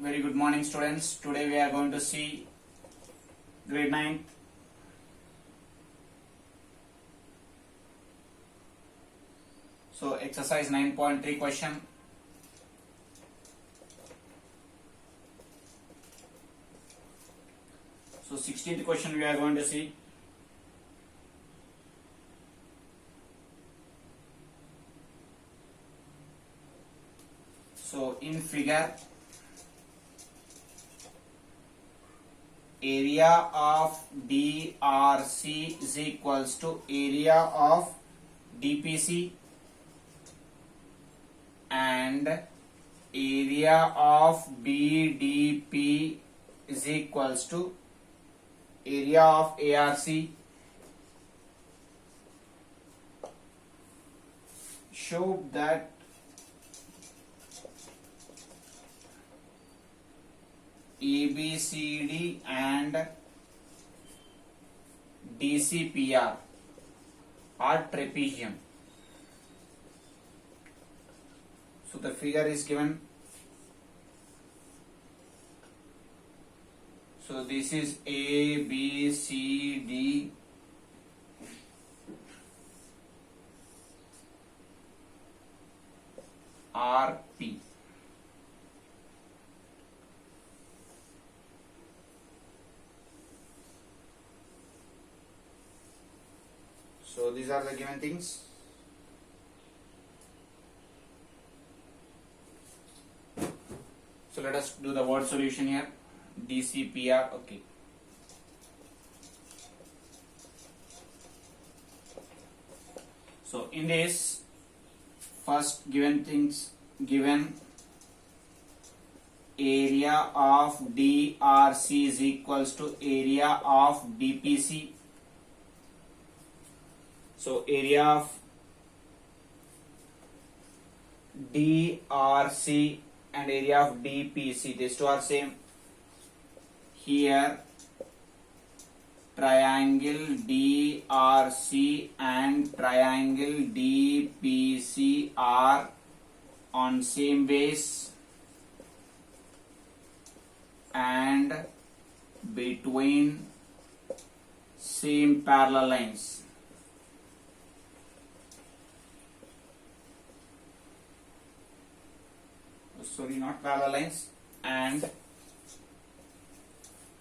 Very good morning, students. Today we are going to see grade 9. So exercise 9.3 question. So 16th question we are going to see. So in figure, area of DRC is equals to area of DPC and area of BDP is equals to area of ARC. Show that ABCD and DCPR are trapezium. So the figure is given. So this is ABCD RP. So these are the given things. So let us do the word solution here. DCPR, okay. So in this first given things, given area of DRC is equals to area of DPC. So area of DRC and area of DPC, these two are same. Here triangle DRC and triangle DPC are on same base and between same parallel lines. Sorry, not parallel lines, and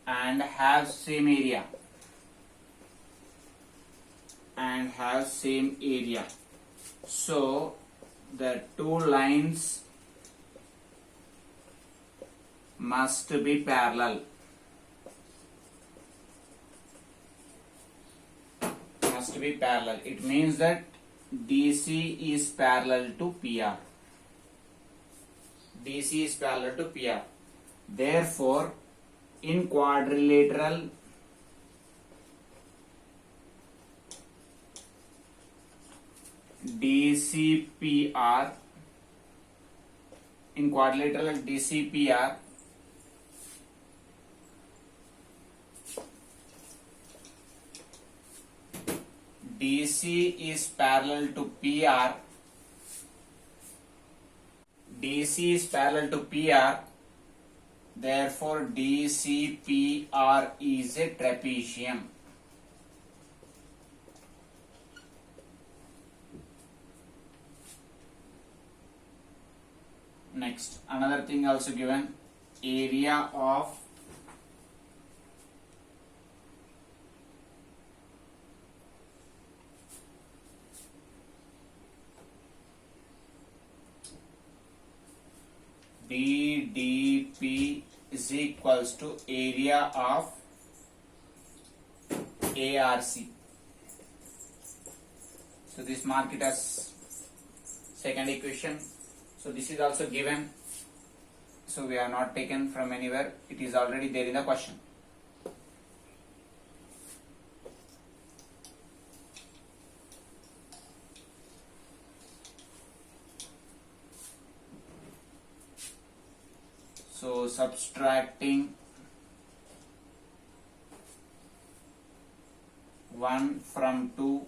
have same area So the two lines must be parallel. It means that DC is parallel to PR. DC is parallel to PR. Therefore, in quadrilateral DCPR, DC is parallel to PR. DC is parallel to PR. Therefore, DCPR is a trapezium. Next, another thing also given, area of BDP is equals to area of ARC. So this mark it as second equation. So this is also given. So we are not taken from anywhere. It is already there in the question. So subtracting 1 from 2,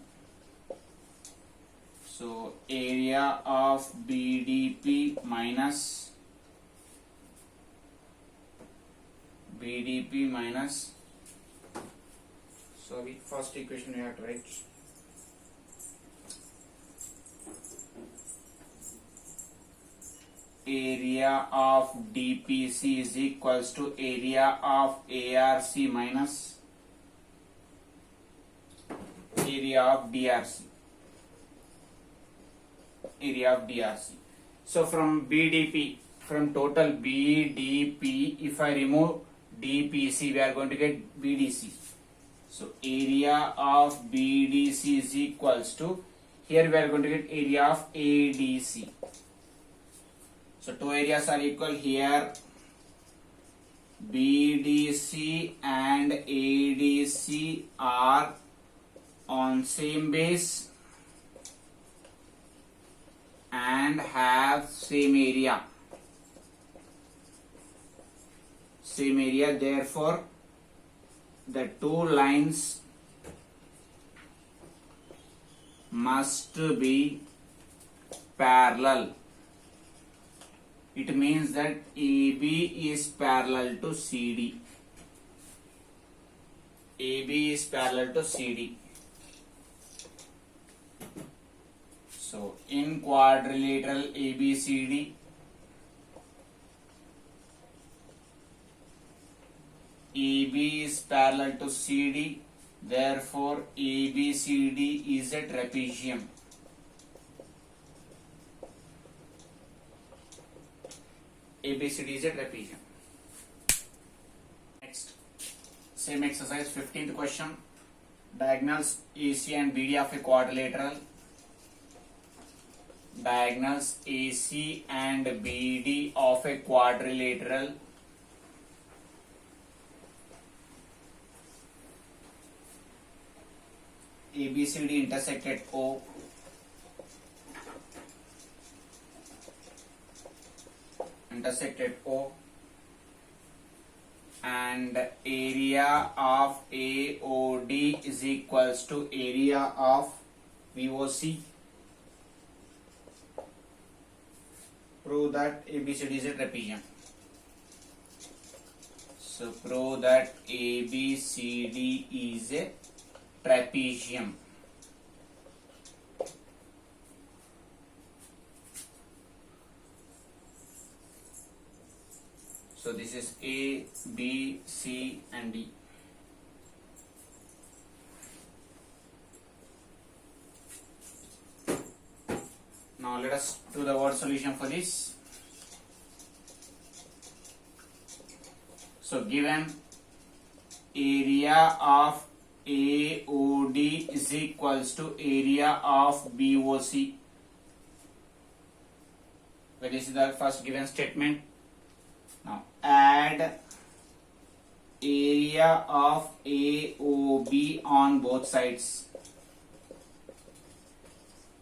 so area of BDP minus BDP minus, so the first equation we have to write. Area of DPC is equals to area of ARC minus area of DRC. Area of DRC. So from BDP, from total BDP, if I remove DPC, we are going to get BDC. So area of BDC is equals to, here we are going to get area of ADC. So two areas are equal here. BDC and ADC are on same base and have same area. Same area, therefore the two lines must be parallel. It means that AB is parallel to CD. AB is parallel to CD. So in quadrilateral ABCD, AB is parallel to CD, therefore ABCD is a trapezium. ABCD is a trapezium. Next, same exercise, 15th question. Diagonals AC and BD of a quadrilateral. Diagonals AC and BD of a quadrilateral. ABCD intersect at O. Intersect at O, and area of AOD is equals to area of VOC. Prove that ABCD is a trapezium. So prove that ABCD is a trapezium. So this is A, B, C and D. Now let us do the word solution for this. So given area of AOD is equals to area of BOC. Where this is the first given statement. Now add area of AOB on both sides.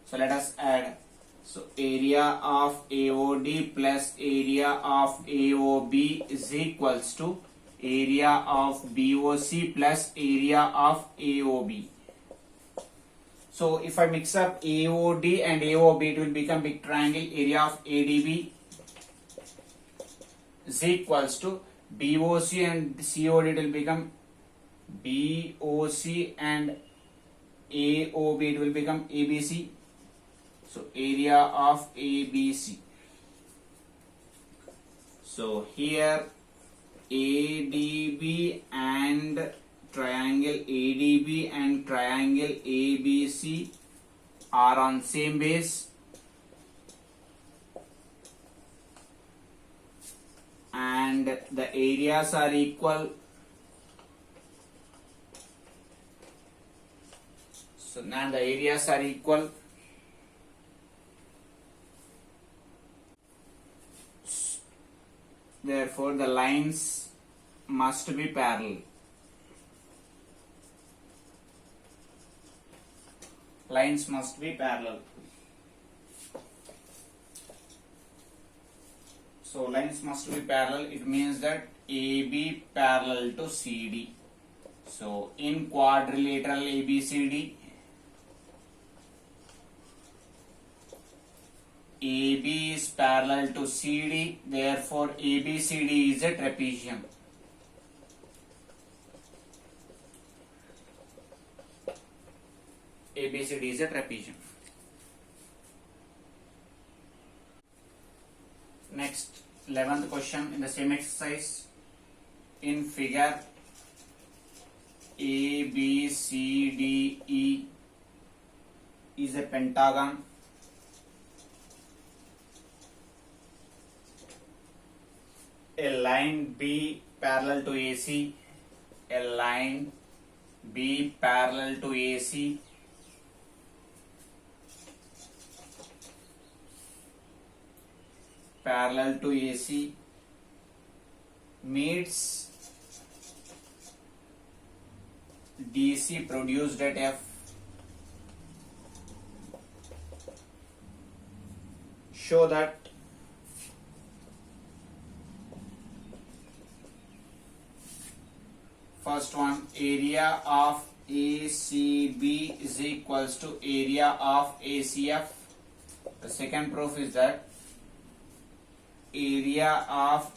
So let us add. So area of AOD plus area of AOB is equals to area of BOC plus area of AOB. So if I mix up AOD and AOB, it will become big triangle. Area of ADB is equals to BOC and COD, it will become BOC and AOB, it will become ABC. So area of ABC. So here ADB and triangle ADB and triangle ABC are on same base, and the areas are equal. So now the areas are equal. Therefore the lines must be parallel. Lines must be parallel. So lines must be parallel. It means that AB parallel to CD. So in quadrilateral ABCD, AB is parallel to CD. Therefore ABCD is a trapezium. ABCD is a trapezium. Next, 11th question in the same exercise. In figure ABCDE is a pentagon. A line B parallel to AC, a line B parallel to AC, parallel to AC meets DC produced at F. Show that first one, area of ACB is equals to area of ACF. The second proof is that area of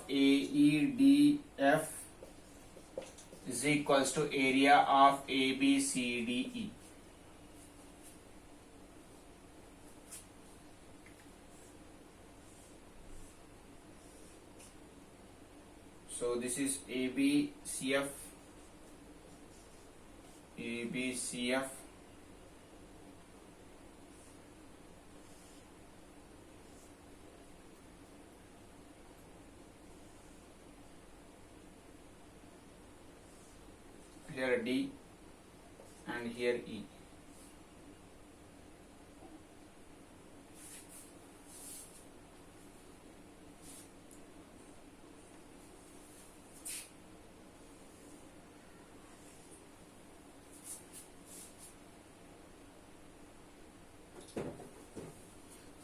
AEDF is equals to area of ABCDE. So this is ABCF, here D and here E.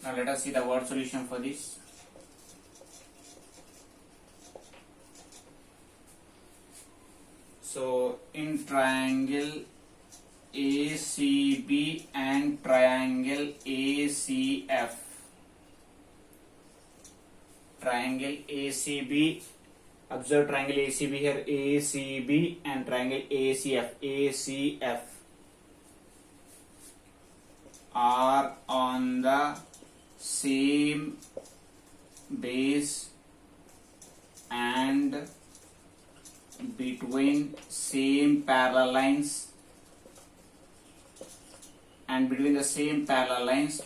Now let us see the word solution for this. So in triangle ACB and triangle ACF, triangle ACB, observe triangle ACB here, ACB, and triangle ACF are on the same base and between same parallel lines, and between the same parallel lines,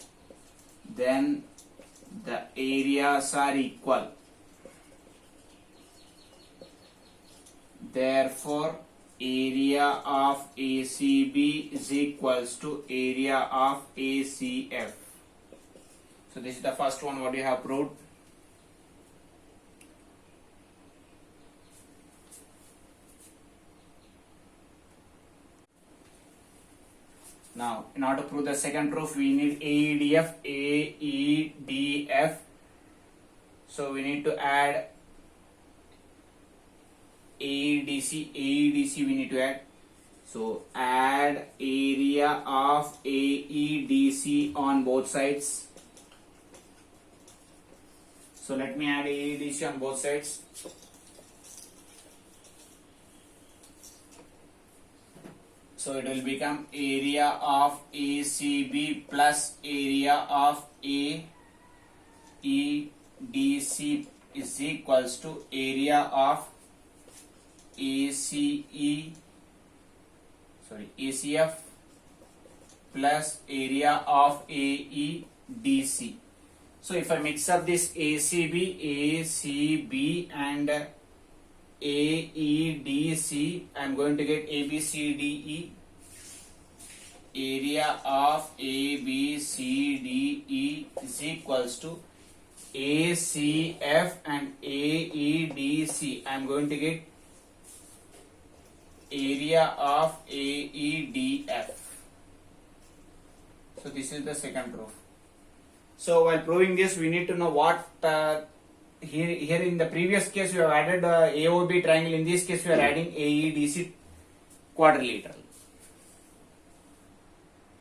then the areas are equal. Therefore, area of ACB is equals to area of ACF. So this is the first one what you have proved. Now, in order to prove the second proof, we need AEDF. So we need to add AEDC we need to add. So add area of AEDC on both sides. So let me add AEDC on both sides. So it will become area of ACB plus area of AEDC is equals to area of ACF plus area of AEDC. So if I mix up this ACB and AEDC, I am going to get ABCDE. Area of ABCDE is equals to ACF and AEDC. I am going to get area of AEDF. So this is the second proof. So while proving this, we need to know what here in the previous case we have added AOB triangle. In this case we are adding AEDC quadrilateral.